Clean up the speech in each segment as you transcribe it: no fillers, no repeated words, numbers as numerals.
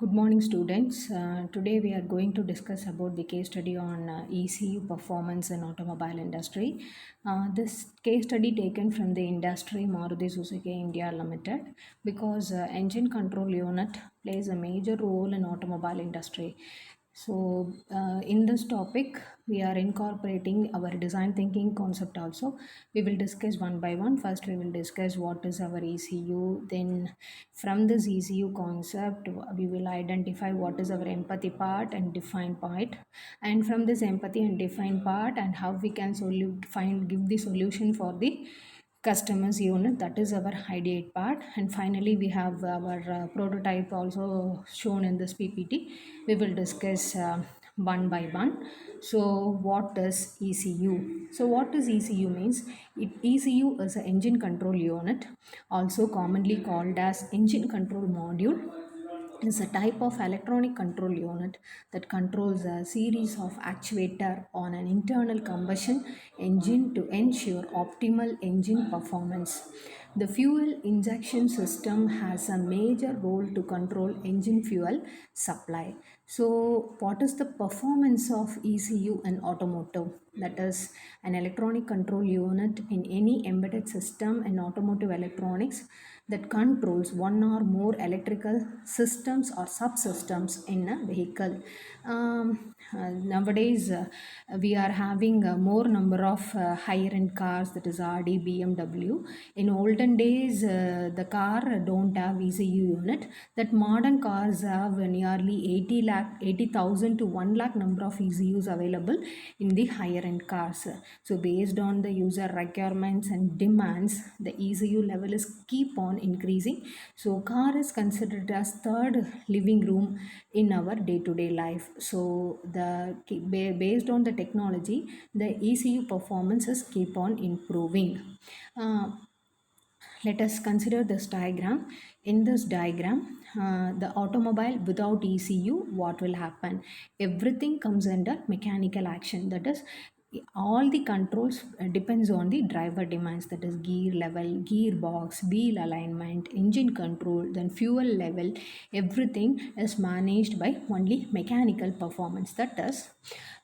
Good morning, students. Today we are going to discuss about the case study on ECU performance in automobile industry. This case study taken from the industry Maruti Suzuki India Limited because engine control unit plays a major role in automobile industry. So, in this topic, we are incorporating our design thinking concept also. We will discuss one by one. First, we will discuss what is our ECU. Then, from this ECU concept, we will identify what is our empathy part and define part. And from this empathy and define part, and how we can give the solution for the customers unit, that is our ideate part. And finally we have our prototype also shown in this ppt. We will discuss one by one. So what is ECU? So what is ECU means, ECU is an engine control unit, also commonly called as engine control module, is a type of electronic control unit that controls a series of actuator on an internal combustion engine to ensure optimal engine performance. The fuel injection system has a major role to control engine fuel supply. So, what is the performance of ECU in automotive? That is an electronic control unit in any embedded system in automotive electronics that controls one or more electrical systems or subsystems in a vehicle. Nowadays, we are having a more number of higher end cars, that is RD, BMW. In olden days, the car don't have ECU unit. That modern cars have nearly 80,000 to 1 lakh number of ECUs available in the higher end cars. So based on the user requirements and demands, the ECU level is keep on increasing. So car is considered as third living room in our day-to-day life. So based on the technology, the ECU performances keep on improving. Let us consider this diagram. In this diagram, the automobile without ECU, what will happen? Everything comes under mechanical action. That is, all the controls depends on the driver demands. That is gear level, gearbox, wheel alignment, engine control, then fuel level. Everything is managed by only mechanical performance. That is,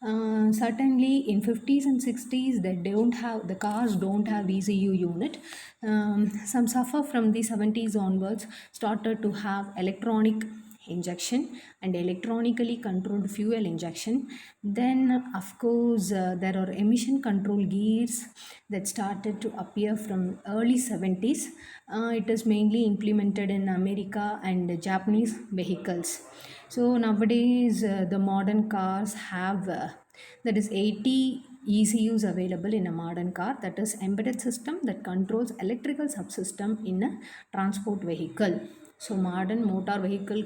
certainly in 50s and 60s, they don't have, the cars don't have ECU unit. Some suffer from the 70s onwards, started to have electronic injection and electronically controlled fuel injection. Then of course there are emission control gears that started to appear from early 70s. It is mainly implemented in America and Japanese vehicles. So nowadays the modern cars have that is 80 ECUs available in a modern car, that is embedded system that controls electrical subsystem in a transport vehicle. So modern motor vehicle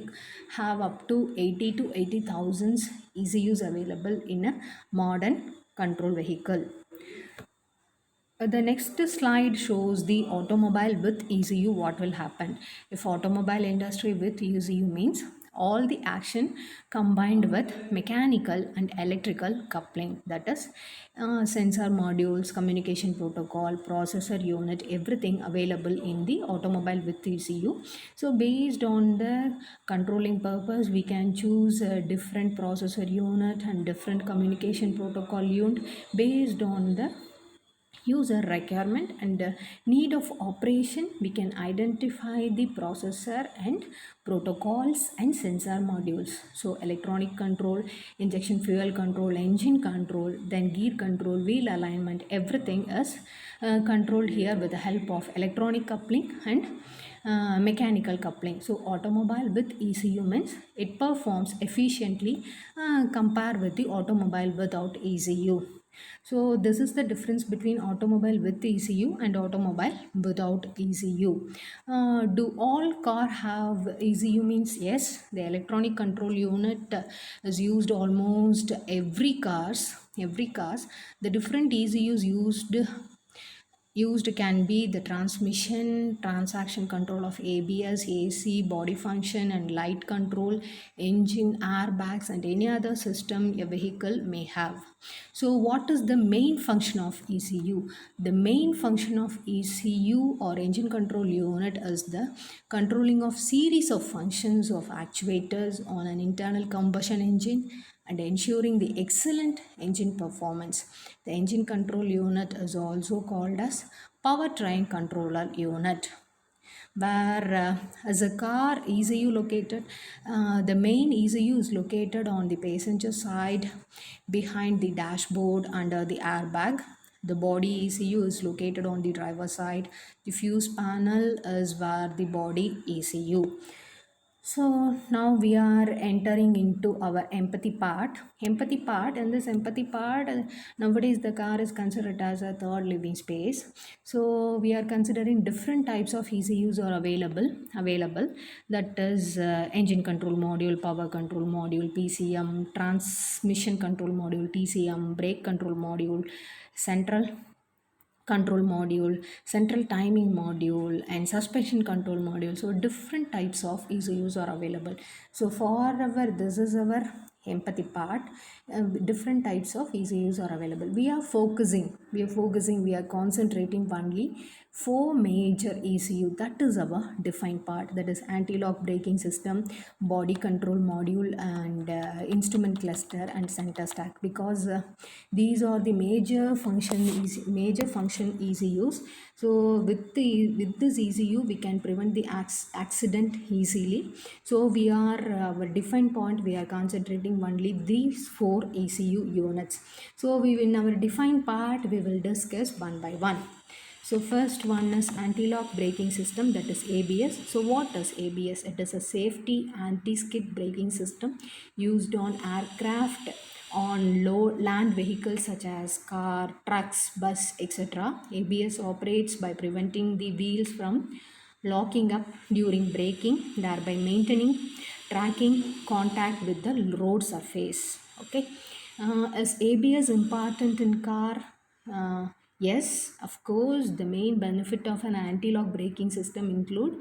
have up to 80 to 80,000 ECUs available in a modern control vehicle. The next slide shows the automobile with ECU. What will happen if automobile industry with ECU means all the action combined with mechanical and electrical coupling, that is sensor modules, communication protocol, processor unit, everything available in the automobile with ECU. So based on the controlling purpose, we can choose a different processor unit and different communication protocol unit based on the user requirement and need of operation. We can identify the processor and protocols and sensor modules. So electronic control, injection fuel control, engine control, then gear control, wheel alignment, everything is controlled here with the help of electronic coupling and mechanical coupling. So automobile with ECU means it performs efficiently compared with the automobile without ECU. So this is the difference between automobile with ECU and automobile without ECU. Do all car have ECU means? Yes, the electronic control unit is used almost every cars. The different ECUs used used can be the transmission, transaction control of ABS, AC, body function and light control, engine, airbags and any other system a vehicle may have. So what is the main function of ECU? The main function of ECU or engine control unit is the controlling of series of functions of actuators on an internal combustion engine and ensuring the excellent engine performance. The engine control unit is also called as powertrain controller unit. Where as a car ECU located, the main ECU is located on the passenger side behind the dashboard under the airbag. The body ECU is located on the driver side. The fuse panel is where the body ECU. So now we are entering into our empathy part. In this empathy part, nowadays the car is considered as a third living space. So we are considering different types of ECUs are available. That is engine control module, power control module, PCM, transmission control module, TCM, brake control module, central control module, central timing module and suspension control module. So different types of ECUs are available. So for our this is our empathy part. Different types of ECUs are available. We are concentrating only four major ECU. That is our defined part, that is anti-lock braking system, body control module and instrument cluster and center stack, because these are the major function ECUs. So with this ECU we can prevent the accident easily. So we are our defined point, we are concentrating only these four ECU units. So we in our defined part we will discuss one by one. So first one is anti-lock braking system, that is ABS. So what is ABS? It is a safety anti-skid braking system used on aircraft, on low land vehicles such as car, trucks, bus, etc. ABS operates by preventing the wheels from locking up during braking, thereby maintaining tracking contact with the road surface. Okay. Is ABS important in car? Yes, of course. The main benefit of an anti-lock braking system include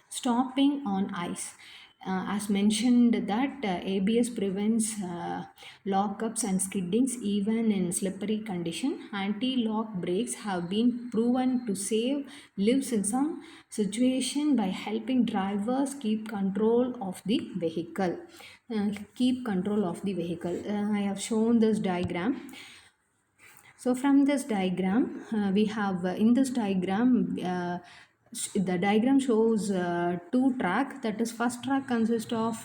stopping on ice. As mentioned that ABS prevents lockups and skiddings even in slippery condition. Anti-lock brakes have been proven to save lives in some situation by helping drivers keep control of the vehicle. I have shown this diagram. So from this diagram, we have in this diagram, the diagram shows two track. That is, first car consists of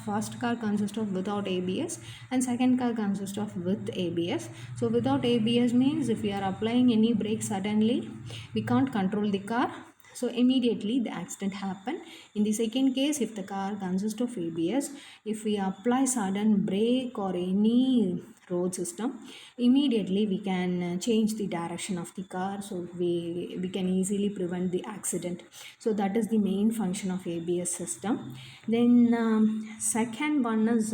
without ABS and second car consists of with ABS. So without ABS means if we are applying any brake suddenly, we can't control the car. So immediately the accident happen. In the second case, if the car consists of ABS, if we apply sudden brake or any road system, immediately we can change the direction of the car, so we can easily prevent the accident. So that is the main function of ABS system. Then second one is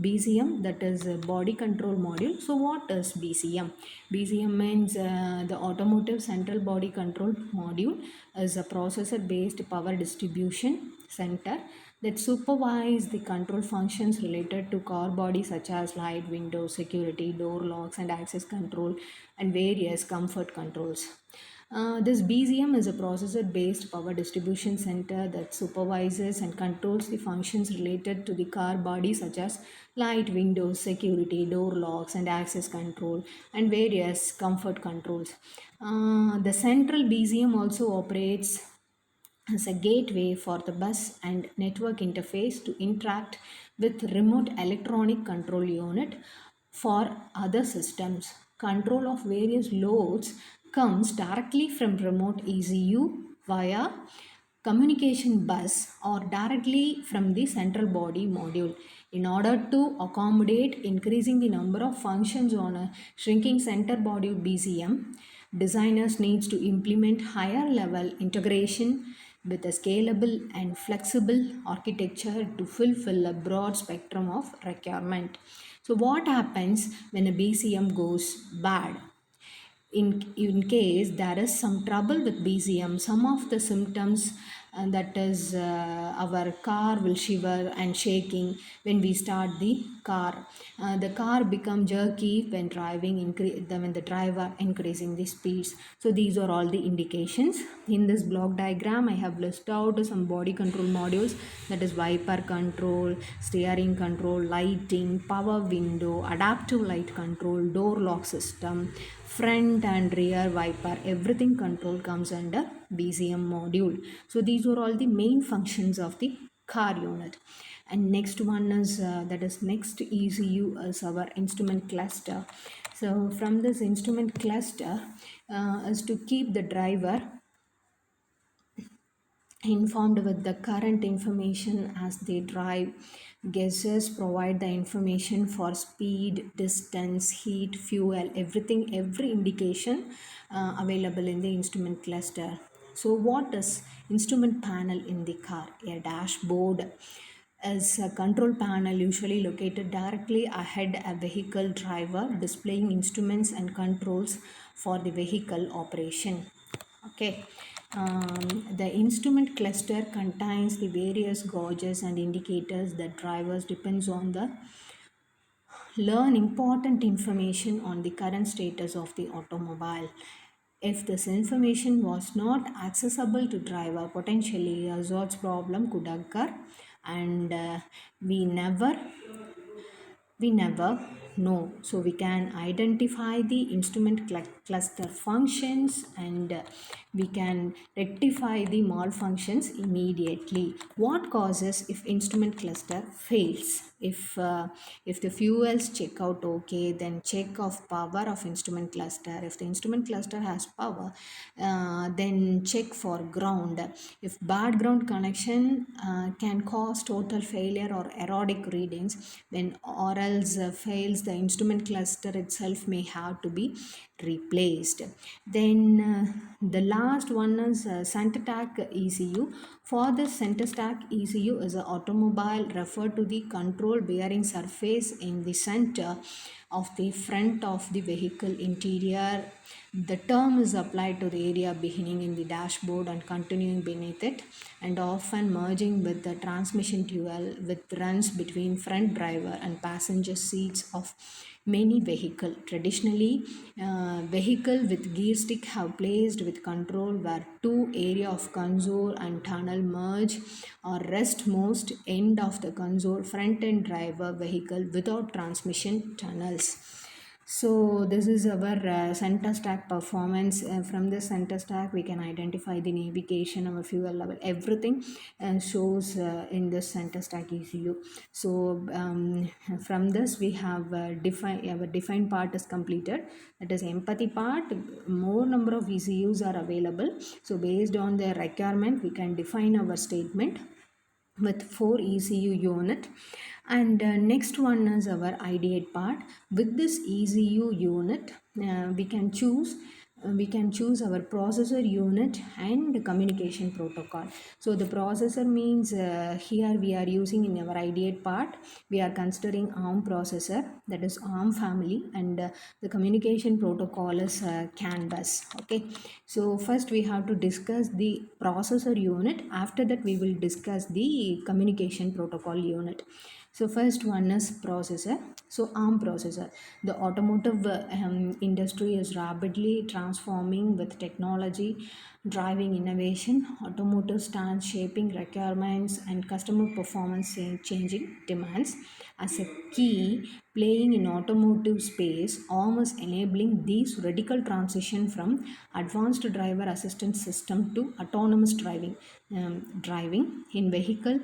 BCM, that is body control module. So what is BCM? BCM means the automotive central body control module is a processor based power distribution center that supervise the control functions related to car body such as light, windows, security, door locks and access control and various comfort controls. This BCM is a processor based power distribution center that supervises and controls the functions related to the car body such as light, windows, security, door locks and access control and various comfort controls. The central BCM also operates as a gateway for the bus and network interface to interact with remote electronic control unit for other systems. Control of various loads comes directly from remote ECU via communication bus or directly from the central body module. In order to accommodate increasing the number of functions on a shrinking center body BCM, designers needs to implement higher level integration with a scalable and flexible architecture to fulfill a broad spectrum of requirement. So what happens when a BCM goes bad? in case there is some trouble with BCM, some of the symptoms, that is, our car will shiver and shaking when we start the car. The car become jerky when driving, when the driver increasing the speeds. So these are all the indications. In this block diagram, I have listed out some body control modules, that is wiper control, steering control, lighting, power window, adaptive light control, door lock system, front and rear wiper, everything control comes under BCM module. So these are all the main functions of the car unit. And next one is, that is next ECU is our instrument cluster. So from this instrument cluster, is to keep the driver informed with the current information as they drive. Guesses provide the information for speed, distance, heat, fuel, everything, every indication available in the instrument cluster. So what is instrument panel in the car? A dashboard is a control panel usually located directly ahead a vehicle driver, displaying instruments and controls for the vehicle operation. Okay. The instrument cluster contains the various gauges and indicators that drivers depends on the learn important information on the current status of the automobile. If this information was not accessible to driver, potentially a Zod's problem could occur, and we never know. So we can identify the instrument cluster functions, and we can rectify the malfunctions immediately. What causes if instrument cluster fails? If the fuels check out okay, then check of power of instrument cluster. If the instrument cluster has power, then check for ground. If bad ground connection can cause total failure or erratic readings, then or else fails, the instrument cluster itself may have to be replaced. Then the last one is center stack ECU. For the center stack ECU is an automobile referred to the control bearing surface in the center of the front of the vehicle interior. The term is applied to the area beginning in the dashboard and continuing beneath it, and often merging with the transmission tunnel, which runs between front driver and passenger seats of many vehicle. Traditionally, vehicle with gear stick have placed with control where two area of console and tunnel merge or rest most end of the console front end driver vehicle without transmission tunnels. So this is our center stack performance. From the center stack we can identify the navigation, our fuel level, everything shows in the center stack ECU. So from this we have our defined part is completed. That is empathy part. More number of ECUs are available. So based on their requirement we can define our statement with 4 ECU unit. And next one is our ideate part. With this ECU unit we can choose our processor unit and communication protocol. So the processor means here we are using in our ideate part, we are considering ARM processor, that is ARM family, and the communication protocol is CAN bus. Okay, so first we have to discuss the processor unit, after that we will discuss the communication protocol unit. So first one is processor. So ARM processor. The automotive industry is rapidly transforming with technology driving innovation. Automotive stands shaping requirements and customer performance changing demands. As a key playing in automotive space, ARM is enabling these radical transition from advanced driver assistance system to autonomous driving in vehicle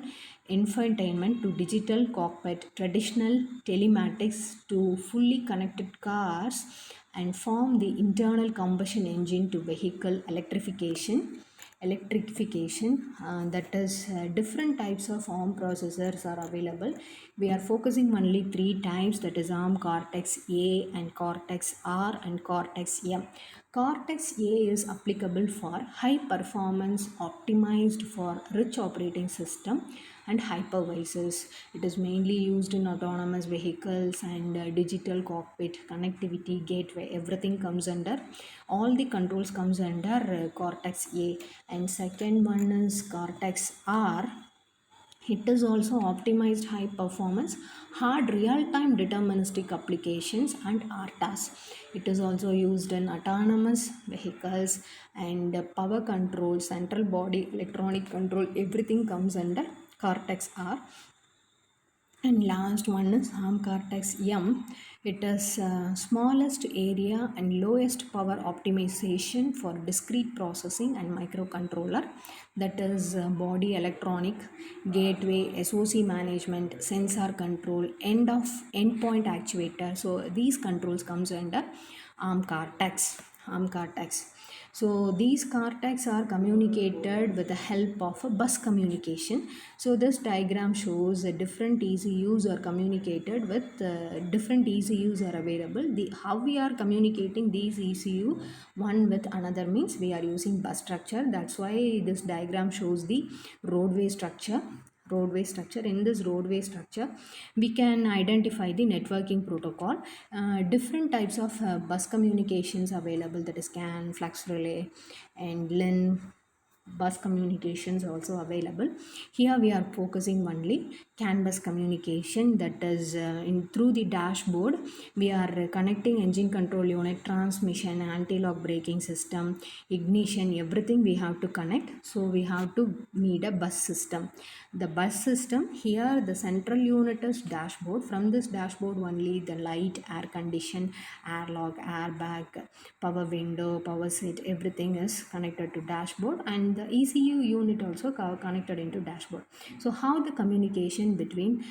infotainment to digital cockpit, traditional telematics to fully connected cars, and form the internal combustion engine to vehicle electrification. That is different types of ARM processors are available. We are focusing only three types, that is ARM Cortex A and Cortex R and Cortex M. Cortex A is applicable for high performance optimized for rich operating system and hypervisors. It is mainly used in autonomous vehicles and digital cockpit connectivity gateway. Everything comes under, all the controls comes under Cortex A. And second one is Cortex R. It is also optimized high performance, hard real time deterministic applications and RTAS. It is also used in autonomous vehicles and power control, central body electronic control. Everything comes under Cortex R. And last one is ARM Cortex M. It is smallest area and lowest power optimization for discrete processing and microcontroller. That is body electronic, gateway, SOC management, sensor control, endpoint actuator. So these controls comes under ARM Cortex. ARM Cortex. So these cortex are communicated with the help of a bus communication. So this diagram shows different ECUs are communicated with different ECUs are available. How we are communicating these ECU one with another means we are using bus structure. That's why this diagram shows the roadway structure. In this roadway structure we can identify the networking protocol, different types of bus communications available, that is CAN, flux relay and LIN. Bus communications also available. Here we are focusing only CAN bus communication, that is in through the dashboard we are connecting engine control unit, transmission, anti-lock braking system, ignition, everything we have to connect. So we have to need a bus system. The bus system, here the central unit is dashboard. From this dashboard only the light, air condition, air lock, airbag, power window, power seat, everything is connected to dashboard, and the ECU unit also connected into dashboard. So how the communication between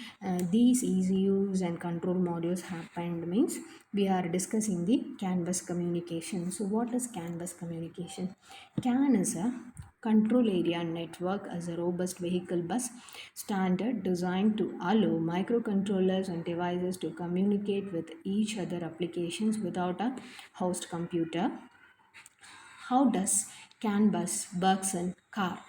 these ECUs and control modules happened means we are discussing the CAN bus communication. So what is CAN bus communication? CAN is a control area network as a robust vehicle bus standard designed to allow microcontrollers and devices to communicate with each other applications without a host computer. How does CAN bus works in car?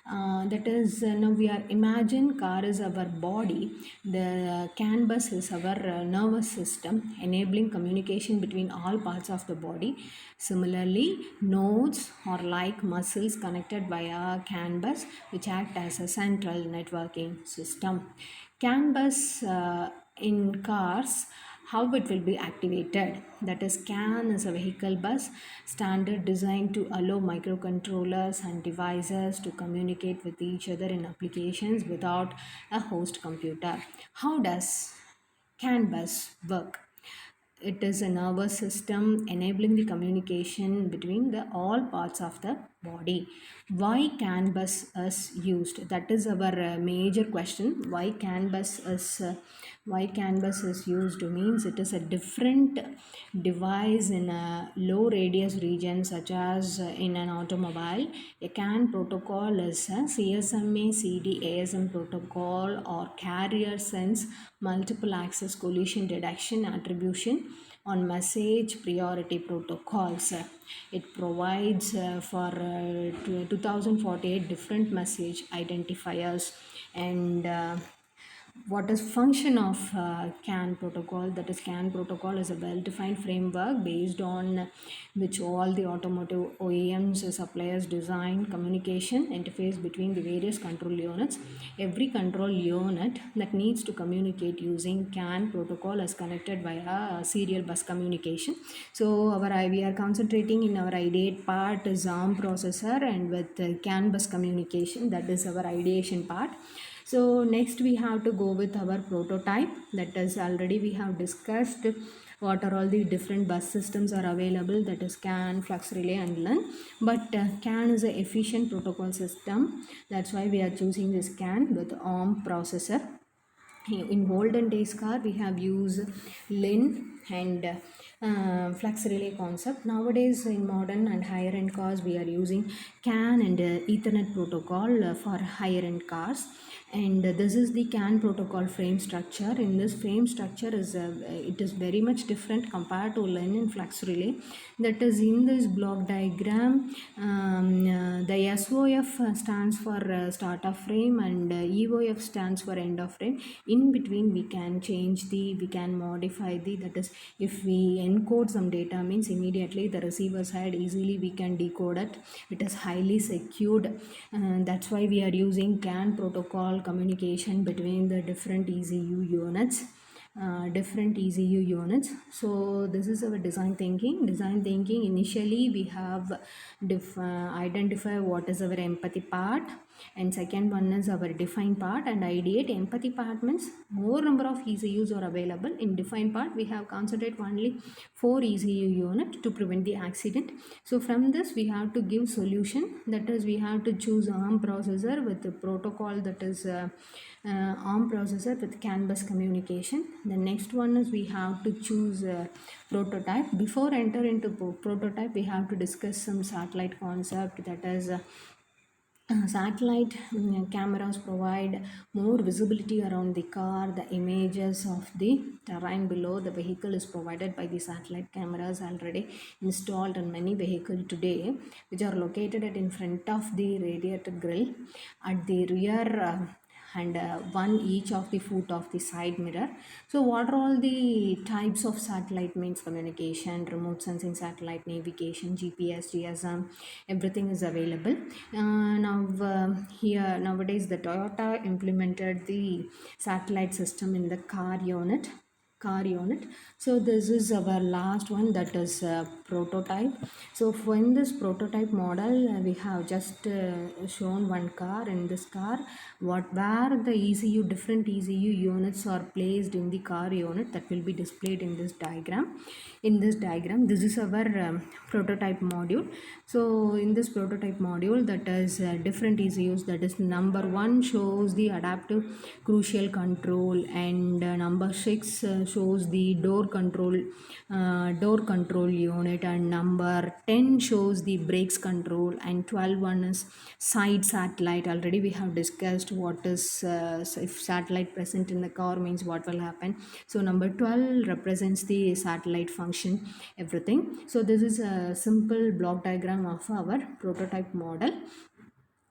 That is, now we are imagine car is our body, the CAN bus is our nervous system enabling communication between all parts of the body. Similarly, nodes are like muscles connected via CAN bus which act as a central networking system. CAN bus in cars, how it will be activated, that is CAN is a vehicle bus standard designed to allow microcontrollers and devices to communicate with each other in applications without a host computer. How does CAN bus work? It is a nervous system enabling the communication between the all parts of the body. Why CAN bus is used? That is our major question. Why CAN bus is used means it is a different device in a low radius region, such as in an automobile. A CAN protocol is a CSMA CD ASM protocol or carrier sense multiple access collision detection attribution on message priority protocols. It provides for 2048 different message identifiers. And what is function of CAN protocol? That is, CAN protocol is a well-defined framework based on which all the automotive OEMs suppliers design communication interface between the various control units. Every control unit that needs to communicate using CAN protocol is connected via serial bus communication. So we are concentrating in our ideate part is ARM processor, and with CAN bus communication, that is our ideation part. So next we have to go with our prototype, that is already we have discussed what are all the different bus systems are available, that is CAN, flux relay and LIN. But CAN is an efficient protocol system, that's why we are choosing this CAN with ARM processor. In olden days car we have used LIN and flux relay concept. Nowadays, in modern and higher end cars, we are using CAN and Ethernet protocol for higher end cars. And this is the CAN protocol frame structure. In this frame structure is it is very much different compared to LIN and flux relay. That is, in this block diagram, the SOF stands for start of frame, and EOF stands for end of frame. In between, we can we can modify that is, if we encode some data, means immediately the receiver side easily we can decode it. It is highly secured. That's why we are using CAN protocol communication between the different ECU units. So this is our design thinking. Initially we have identify what is our empathy part, and second one is our define part and ideate. Empathy part means more number of ECUs are available. In define part, we have concentrate only 4 ECU unit to prevent the accident. So from this we have to give solution, that is, we have to choose ARM processor with the protocol, that is ARM processor with CAN bus communication. The next one is we have to choose prototype. Before enter into prototype, we have to discuss some satellite concept, that is satellite cameras provide more visibility around the car. The images of the terrain below the vehicle is provided by the satellite cameras already installed in many vehicles today, which are located at in front of the radiator grille, at the rear and one each of the foot of the side mirror. So what are all the types of satellite means? Communication, remote sensing satellite, navigation, GPS, GSM, everything is available. Now here nowadays the Toyota implemented the satellite system in the car unit. So this is our last one, that is prototype. So for in this prototype model, we have just shown one car. In this car, where the different ECU units are placed in the car unit, that will be displayed in this diagram. This is our prototype module. So in this prototype module, that is different ECUs, that is number 1 shows the adaptive crucial control, and number 6 shows the door control unit, and number 10 shows the brakes control, and 12 one is side satellite. Already we have discussed what is if satellite present in the car means what will happen. So number 12 represents the satellite function, everything. So this is a simple block diagram of our prototype model.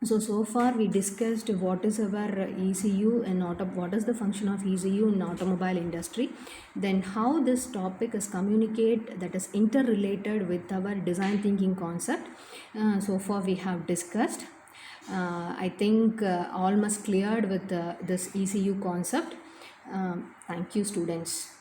So far we discussed what is our ECU and what is the function of ECU in automobile industry. Then how this topic is that is interrelated with our design thinking concept. So far we have discussed. I think all must cleared with this ECU concept. Thank you, students.